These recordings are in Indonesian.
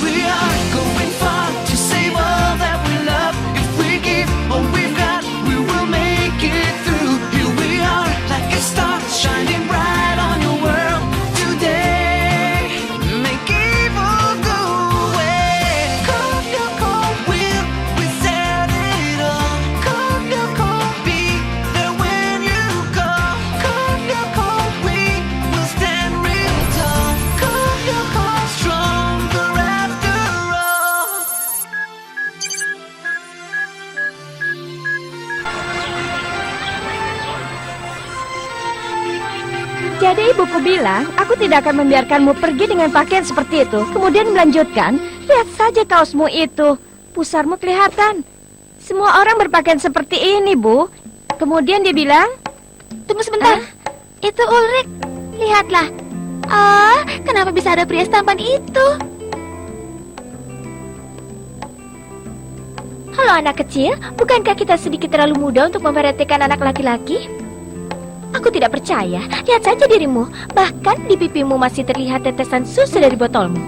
we are going far to save all that we love. If we give all we've got, we will make it through. Here we are, like a star, shining bright on your world today. Make evil go away. Cold your cold will, we set it all. Cold your cold, be there when you call. Cold your cold, we will stand real tall. Cold your cold, stronger after all. Jadi ibuku bilang, aku tidak akan membiarkanmu pergi dengan pakaian seperti itu. Kemudian melanjutkan, lihat saja kaosmu itu. Pusarmu kelihatan. Semua orang berpakaian seperti ini, Bu. Kemudian dia bilang, Tunggu sebentar. Itu Ulrich. Lihatlah. Oh, kenapa bisa ada pria tampan itu? halo anak kecil, bukankah kita sedikit terlalu muda untuk memperhatikan anak laki-laki? Aku tidak percaya. Lihat saja dirimu. Bahkan di pipimu masih terlihat tetesan susu dari botolmu.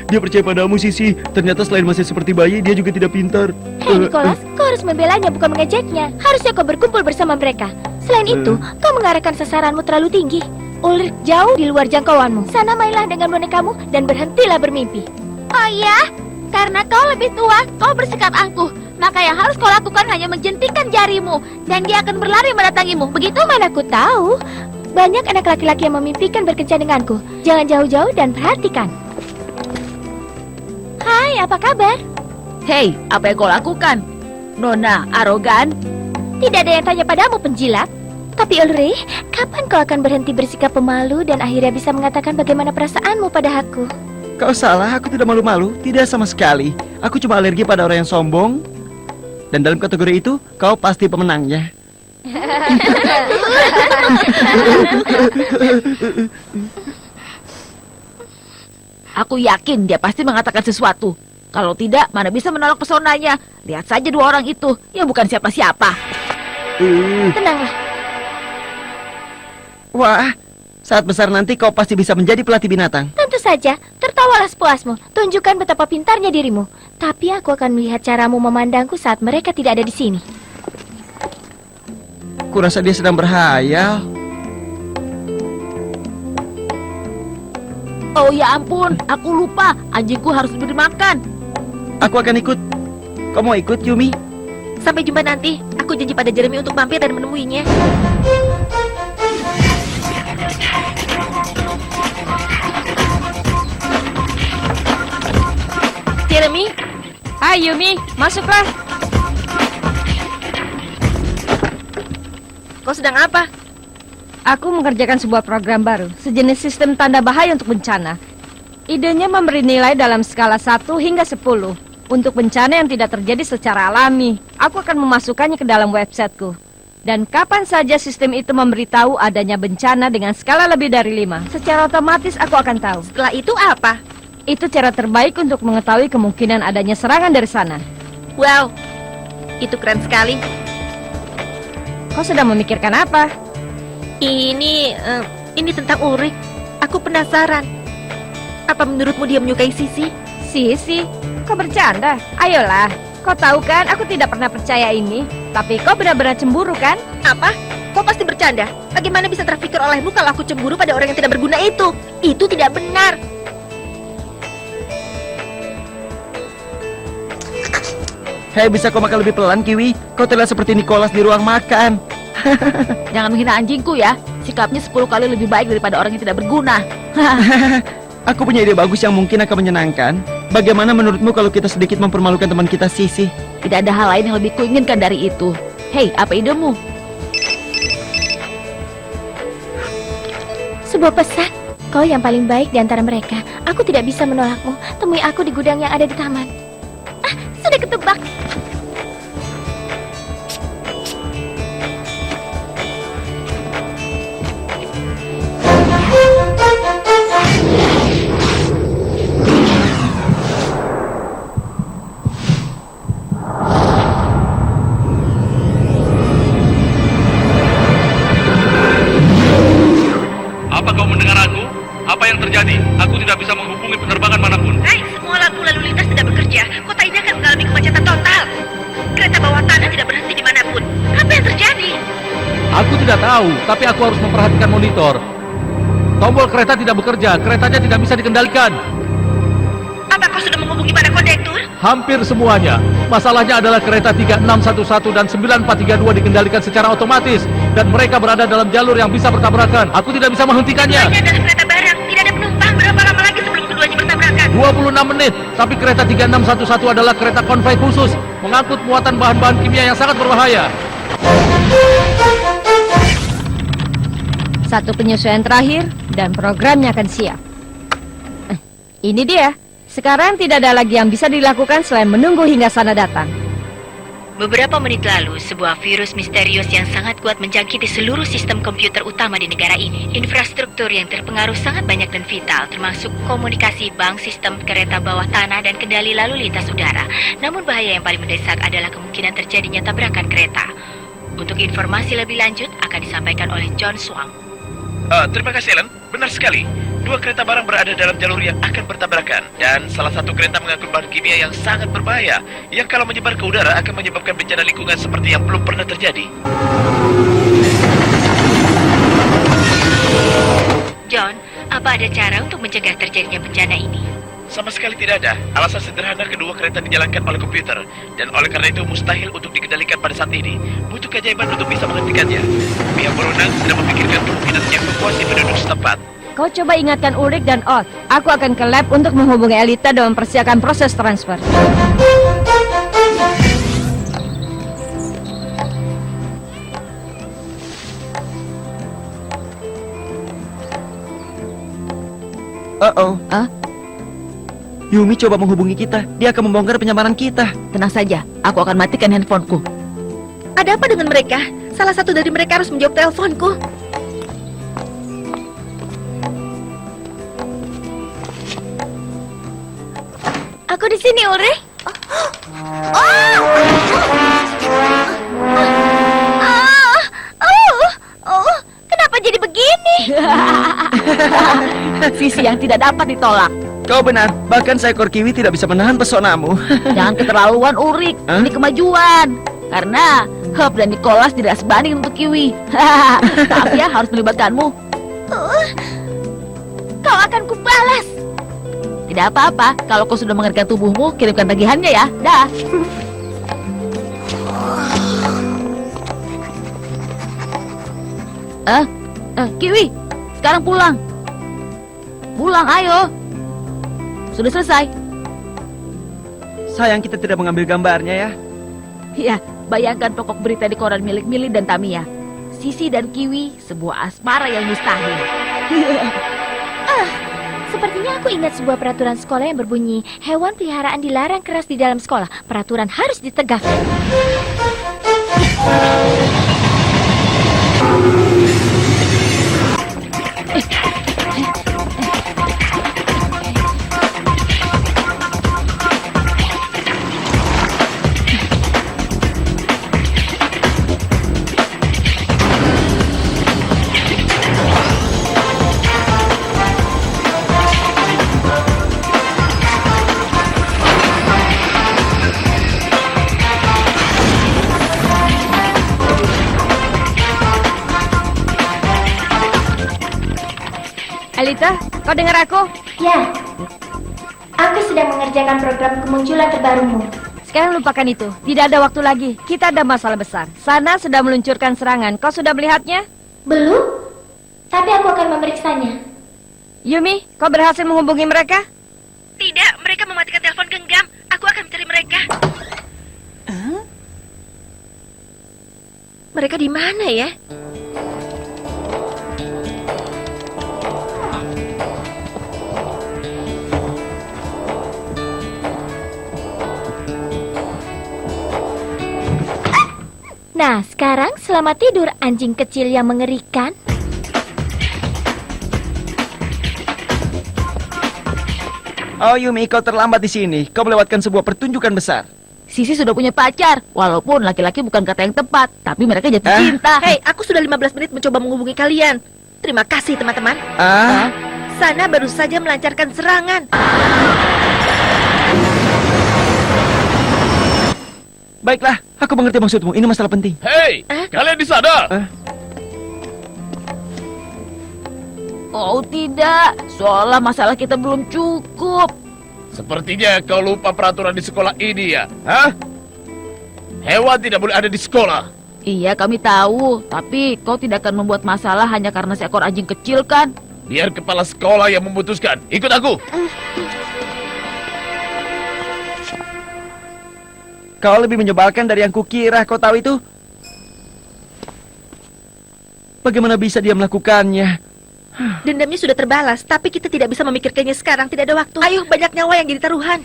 Dia percaya padamu, Sisi. Ternyata selain masih seperti bayi, dia juga tidak pintar. Hei Nicholas, kau harus membelanya bukan mengejeknya. Harusnya kau berkumpul bersama mereka. Selain itu, kau mengarahkan sasaranmu terlalu tinggi. Ulrich jauh di luar jangkauanmu. Sana mainlah dengan bonekamu dan berhentilah bermimpi. Oh iya, karena kau lebih tua, kau bersikap angkuh. Maka yang harus kau lakukan hanya menjentikkan jarimu, dan dia akan berlari mendatangimu. Begitu? Mana aku tahu. Banyak anak laki-laki yang memimpikan berkencan denganku. Jangan jauh-jauh dan perhatikan. Hai, apa kabar? Hei, apa yang kau lakukan? Nona arogan? Tidak ada yang tanya padamu, penjilat. Tapi Ulrich, kapan kau akan berhenti bersikap pemalu dan akhirnya bisa mengatakan bagaimana perasaanmu pada aku? Kau salah, aku tidak malu-malu. Tidak sama sekali. Aku cuma alergi pada orang yang sombong. Dan dalam kategori itu, kau pasti pemenangnya. Aku yakin dia pasti mengatakan sesuatu. Kalau tidak, mana bisa menolak pesonanya. Lihat saja dua orang itu, ya bukan siapa-siapa. Tenanglah. Wah, saat besar nanti kau pasti bisa menjadi pelatih binatang. Tentu saja, tertawalah sepuasmu. Tunjukkan betapa pintarnya dirimu. Tapi aku akan melihat caramu memandangku saat mereka tidak ada di sini. Kurasa dia sedang berhayal. Oh ya ampun, aku lupa. Anjingku harus diberi makan. Aku akan ikut. Kau mau ikut, Yumi? Sampai jumpa nanti. Aku janji pada Jeremy untuk mampir dan menemuinya. Jeremy? Hai Yumi, masuklah. Kau sedang apa? Aku mengerjakan sebuah program baru, sejenis sistem tanda bahaya untuk bencana. Idenya memberi nilai dalam skala 1 hingga 10 untuk bencana yang tidak terjadi secara alami. Aku akan memasukkannya ke dalam websiteku. Dan kapan saja sistem itu memberitahu adanya bencana dengan skala lebih dari 5, secara otomatis aku akan tahu. Setelah itu apa? Itu cara terbaik untuk mengetahui kemungkinan adanya serangan dari sana. Wow, itu keren sekali. Kau sedang memikirkan apa? Ini tentang Ulrich. Aku penasaran. Apa menurutmu dia menyukai Sisi? Sisi, kau bercanda? Ayolah, kau tahu kan aku tidak pernah percaya ini. Tapi kau benar-benar cemburu kan? Apa? Kau pasti bercanda. Bagaimana bisa terpikir olehmu kalau aku cemburu pada orang yang tidak berguna itu? Itu tidak benar. Hei, bisa kau makan lebih pelan, Kiwi? Kau terlihat seperti Nicholas di ruang makan. Jangan menghina anjingku ya. Sikapnya 10 kali lebih baik daripada orang yang tidak berguna. Aku punya ide bagus yang mungkin akan menyenangkan. Bagaimana menurutmu kalau kita sedikit mempermalukan teman kita, Sisi? Tidak ada hal lain yang lebih kuinginkan dari itu. Hei, apa idemu? Sebuah pesan. Kau yang paling baik di antara mereka. Aku tidak bisa menolakmu. Temui aku di gudang yang ada di taman. Ah, sudah ketebak. Apa kau mendengar aku? Apa yang terjadi? Aku tidak bisa menghubungi penerbangan manapun. Hei, semua lagu tidak tahu, tapi aku harus memperhatikan monitor. Tombol kereta tidak bekerja, keretanya tidak bisa dikendalikan. Apa kau sudah menghubungi para kondektur? Hampir semuanya. Masalahnya adalah kereta 3611 dan 9432 dikendalikan secara otomatis. Dan mereka berada dalam jalur yang bisa bertabrakan. Aku tidak bisa menghentikannya. Ini adalah kereta barang, tidak ada penumpang. Berapa lama lagi sebelum keduanya bertabrakan? 26 menit. Tapi kereta 3611 adalah kereta konvoi khusus, mengangkut muatan bahan-bahan kimia yang sangat berbahaya. Satu penyesuaian terakhir dan programnya akan siap. Ini dia. Sekarang tidak ada lagi yang bisa dilakukan selain menunggu hingga Sana datang. Beberapa menit lalu, sebuah virus misterius yang sangat kuat menjangkiti seluruh sistem komputer utama di negara ini. Infrastruktur yang terpengaruh sangat banyak dan vital, termasuk komunikasi, bank, sistem kereta bawah tanah, dan kendali lalu lintas udara. Namun bahaya yang paling mendesak adalah kemungkinan terjadinya tabrakan kereta. Untuk informasi lebih lanjut akan disampaikan oleh John Swang. Terima kasih, Ellen. Benar sekali. Dua kereta barang berada dalam jalur yang akan bertabrakan. Dan salah satu kereta mengangkut bahan kimia yang sangat berbahaya, yang kalau menyebar ke udara akan menyebabkan bencana lingkungan seperti yang belum pernah terjadi. John, apa ada cara untuk mencegah terjadinya bencana ini? Sama sekali tidak ada. Alasan sederhana, kedua kereta dijalankan oleh komputer. Dan oleh karena itu mustahil untuk dikendalikan pada saat ini. Butuh keajaiban untuk bisa menghentikannya. Pihak berwenang sedang memikirkan kemungkinan evakuasi penduduk setempat. Kau coba ingatkan Ulrich dan Odd. Aku akan ke lab untuk menghubungi Elita dan mempersiapkan proses transfer. Hah? Yumi coba menghubungi kita. Dia akan membongkar penyamaran kita. Tenang saja, aku akan matikan handphoneku. Ada apa dengan mereka? Salah satu dari mereka harus menjawab teleponku. Aku di sini, Ulrich. Kenapa jadi begini? Sisi yang tidak dapat ditolak. Kau benar. Bahkan seekor kiwi tidak bisa menahan pesonamu. Jangan keterlaluan, Ulrich. Hah? Ini kemajuan. Karena Herb dan Nicholas tidak sebanding untuk Kiwi. Tapi ya harus melibatkanmu. Kau akan kubalas. Tidak apa-apa. Kalau kau sudah mengerjakan tubuhmu, kirimkan tagihannya ya. Dah. Kiwi, sekarang pulang. Pulang, ayo. Sudah selesai. Sayang kita tidak mengambil gambarnya ya. Ya, bayangkan pokok berita di koran milik Millie dan Tamiya. Sisi dan Kiwi, sebuah asmara yang mustahil. Sepertinya aku ingat sebuah peraturan sekolah yang berbunyi, hewan peliharaan dilarang keras di dalam sekolah. Peraturan harus ditegakkan. Elita, kau dengar aku? Ya, aku sedang mengerjakan program kemunculan terbarumu. Sekarang lupakan itu. Tidak ada waktu lagi. Kita ada masalah besar. Sana sudah meluncurkan serangan. Kau sudah melihatnya? Belum? Tapi aku akan memeriksanya. Yumi, kau berhasil menghubungi mereka? Tidak, mereka mematikan telepon genggam. Aku akan mencari mereka. Mereka di mana ya? Nah, sekarang selamat tidur anjing kecil yang mengerikan. Oh Yumi, kau terlambat di sini. Kau melewatkan sebuah pertunjukan besar. Sisi sudah punya pacar, walaupun laki-laki bukan kata yang tepat, tapi mereka jatuh cinta. Hei, aku sudah 15 menit mencoba menghubungi kalian. Terima kasih, teman-teman. Sana baru saja melancarkan serangan. Baiklah, aku mengerti maksudmu. Ini masalah penting. Hei, kalian di sana? Oh tidak, seolah masalah kita belum cukup. Sepertinya kau lupa peraturan di sekolah ini ya, hah? Hewan tidak boleh ada di sekolah. Iya, kami tahu, tapi kau tidak akan membuat masalah hanya karena seekor anjing kecil kan? Biar kepala sekolah yang memutuskan. Ikut aku. Kau lebih menyebalkan dari yang kukira, kau tahu itu? Bagaimana bisa dia melakukannya? Dendamnya sudah terbalas, tapi kita tidak bisa memikirkannya sekarang. Tidak ada waktu. Ayo, banyak nyawa yang jadi taruhan.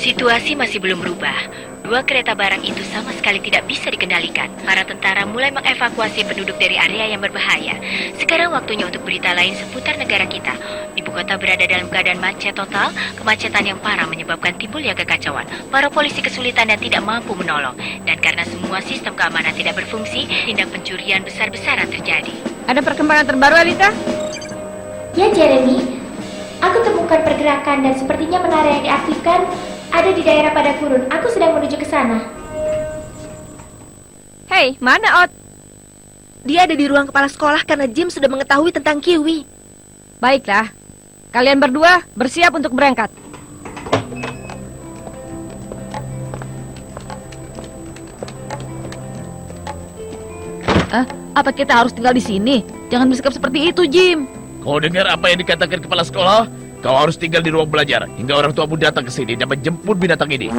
Situasi masih belum berubah. Dua kereta barang itu sama sekali tidak bisa dikendalikan. Para tentara mulai mengevakuasi penduduk dari area yang berbahaya. Sekarang waktunya untuk berita lain seputar negara kita. Ibu kota berada dalam keadaan macet total. Kemacetan yang parah menyebabkan timbulnya kekacauan. Para polisi kesulitan dan tidak mampu menolong. Dan karena semua sistem keamanan tidak berfungsi, tindak pencurian besar-besaran terjadi. Ada perkembangan terbaru, Alita? Ya, Jeremy. Aku temukan pergerakan dan sepertinya menara yang diaktifkan ada di daerah Padang Gurun. Aku sedang menuju ke sana. Hei, mana Ot? Dia ada di ruang kepala sekolah karena Jim sudah mengetahui tentang Kiwi. Baiklah, kalian berdua bersiap untuk berangkat. Apa kita harus tinggal di sini? Jangan bersikap seperti itu, Jim. Kau dengar apa yang dikatakan kepala sekolah? Kau harus tinggal di ruang belajar hingga orang tuamu datang ke sini dan menjemput binatang ini.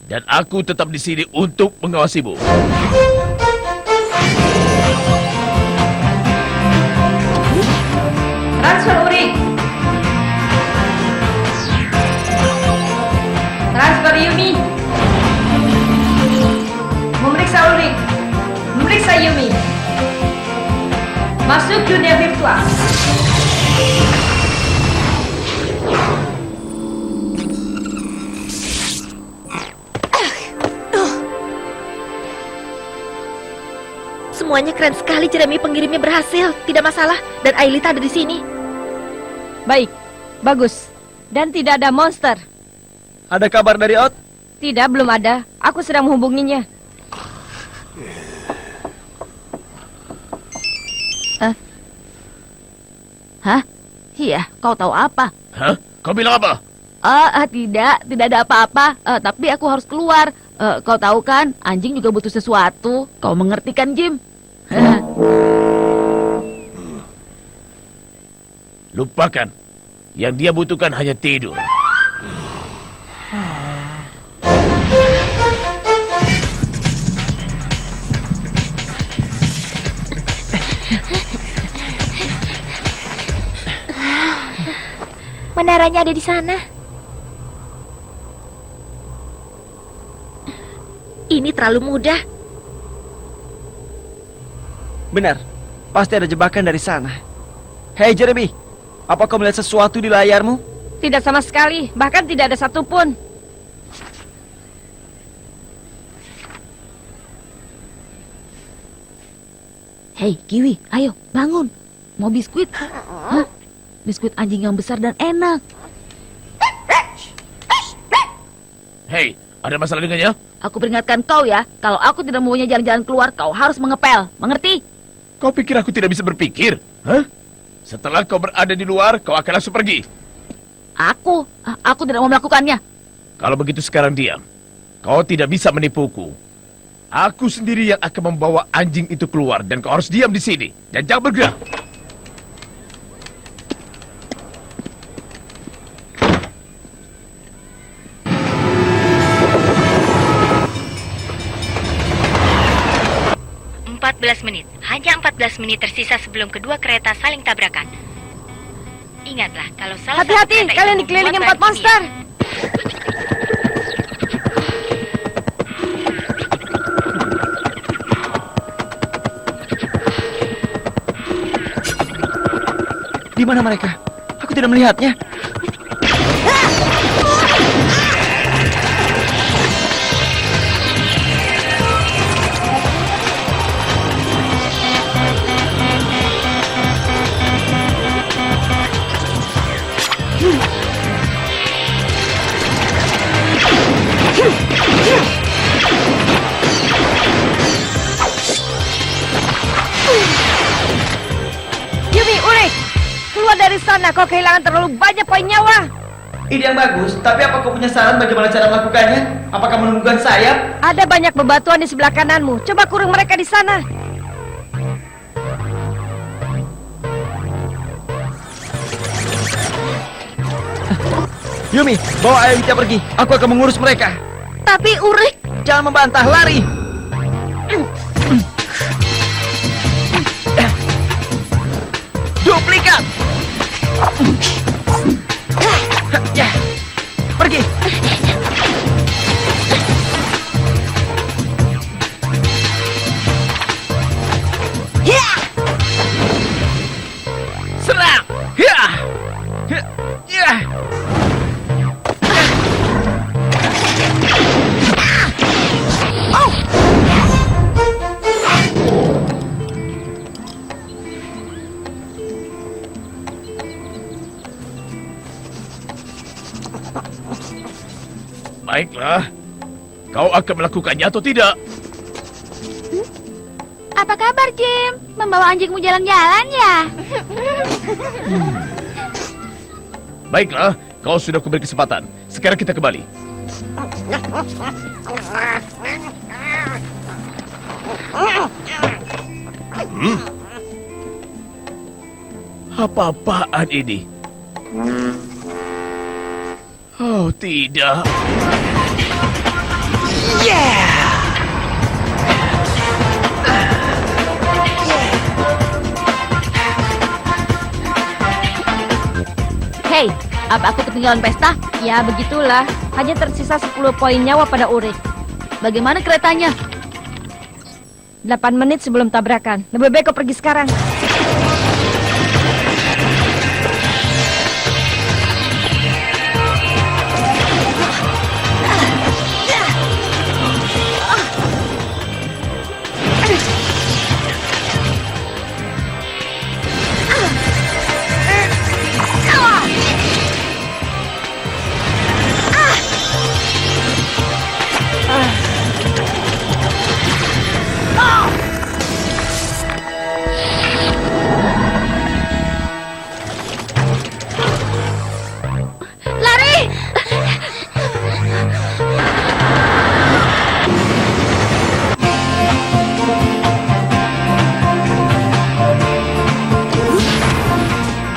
Dan aku tetap di sini untuk mengawasimu. Transfer Urik. Transfer Yumi. Memeriksa Urik. Memeriksa Yumi. Masuk dunia virtual. Semuanya keren sekali, Jeremy. Pengirimnya berhasil. Tidak masalah. Dan Ailita ada di sini. Baik, bagus. Dan tidak ada monster. Ada kabar dari Ot? Tidak, belum ada. Aku sedang menghubunginya. Hah? Iya, kau tahu apa? Hah? Kau bilang apa? Tidak ada apa-apa. Tapi aku harus keluar. Kau tahu kan, anjing juga butuh sesuatu. Kau mengerti kan, Jim? Lupakan. Yang dia butuhkan hanya tidur. Menaranya ada di sana. Ini terlalu mudah. Benar, pasti ada jebakan dari sana. Hei Jeremy, apa kau melihat sesuatu di layarmu? Tidak sama sekali, bahkan tidak ada satupun. Hei, Kiwi, ayo, bangun. Mau biskuit? Hah? Biskuit anjing yang besar dan enak. Hei, ada masalah dengannya? Aku peringatkan kau ya, kalau aku tidak maunya jalan-jalan keluar, kau harus mengepel. Mengerti? Kau pikir aku tidak bisa berpikir? Hah? Setelah kau berada di luar, kau akan langsung pergi. Aku tidak mau melakukannya. Kalau begitu sekarang diam. Kau tidak bisa menipuku. Aku sendiri yang akan membawa anjing itu keluar dan kau harus diam di sini dan jangan bergerak. Menit. Hanya 14 menit tersisa sebelum kedua kereta saling tabrakan. Ingatlah, kalau salah satu Hati-hati, kereta kalian itu dikelilingi membuat 4 monster. Di mana mereka? Aku tidak melihatnya. sana, kau kehilangan terlalu banyak poin nyawa. Ide yang bagus, tapi apa kau punya saran bagaimana cara melakukannya? Apakah menumbuhkan sayap? Ada banyak bebatuan di sebelah kananmu. Coba kurung mereka di sana. Yumi, bawa Ayolita pergi. Aku akan mengurus mereka. Tapi Urik, Jangan membantah, lari. Duplikat. Ya, pergi. Serang. Ya. Ya. Baiklah. Kau akan melakukannya atau tidak? Apa kabar, Jim? Membawa anjingmu jalan-jalan ya? Baiklah, kau sudah kuberi kesempatan. Sekarang kita kembali. Apa-apaan ini? Oh, tidak. Hei, apa aku ketinggalan pesta? Ya, begitulah. Hanya tersisa 10 poin nyawa pada Urik. Bagaimana keretanya? 8 menit sebelum tabrakan. Lebih baik kau pergi sekarang.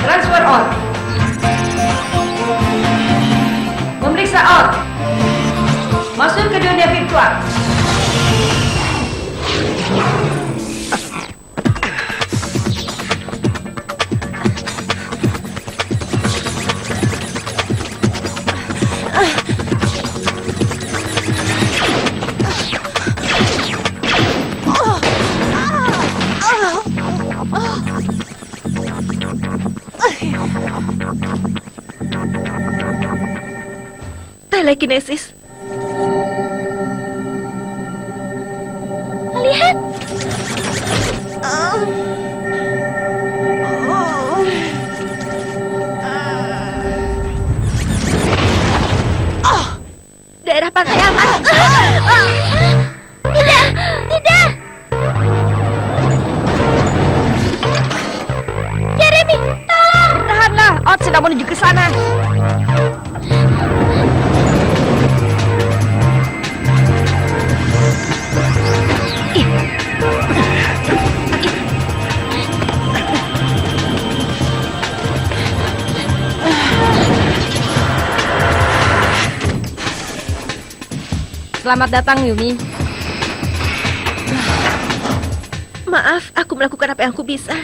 Transfer on. Memeriksa on. Masuk ke dunia virtual. telekinesis. Lihat, Daerah pantai aman. tidak, tidak. Jeremy, tolong. Tahanlah, Ot sedang menuju ke sana. Selamat datang, Yumi. Maaf, aku melakukan apa yang aku bisa.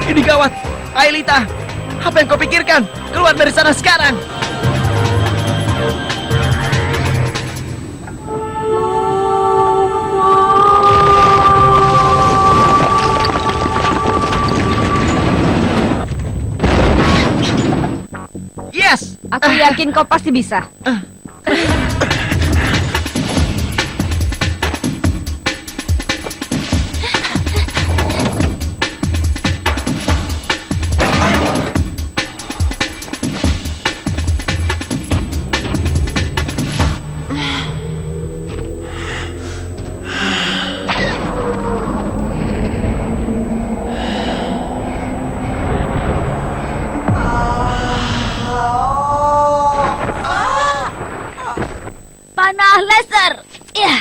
Ini gawat. Ayolita, apa yang kau pikirkan? Keluar dari sana sekarang. Yes. Aku yakin kau pasti bisa. Panah laser. Ya.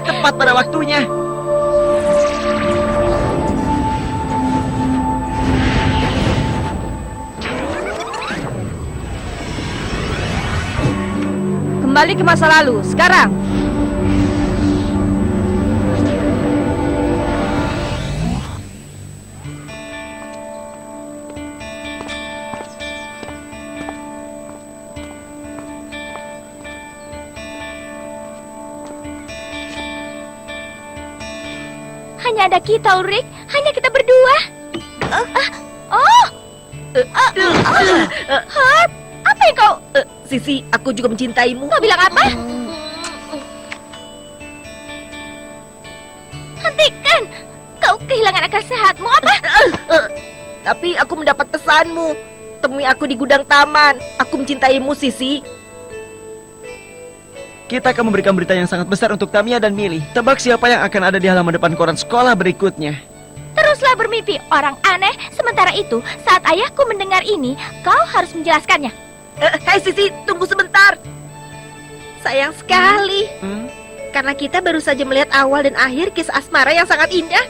Tepat pada waktunya. Kembali ke masa lalu, sekarang. Hanya ada kita, Ulrich. Hanya kita berdua. Harp, apa yang kau... Sisi, aku juga mencintaimu. Kau bilang apa? Hentikan! Kau kehilangan akal sehatmu, apa? Tapi aku mendapat pesanmu. Temui aku di gudang taman. Aku mencintaimu, Sisi. Kita akan memberikan berita yang sangat besar untuk Tamiya dan Millie. Tebak siapa yang akan ada di halaman depan koran sekolah berikutnya. Teruslah bermimpi, orang aneh. Sementara itu, saat ayahku mendengar ini, kau harus menjelaskannya. Hai Sisi, tunggu sebentar. Sayang sekali. Karena kita baru saja melihat awal dan akhir kisah asmara yang sangat indah.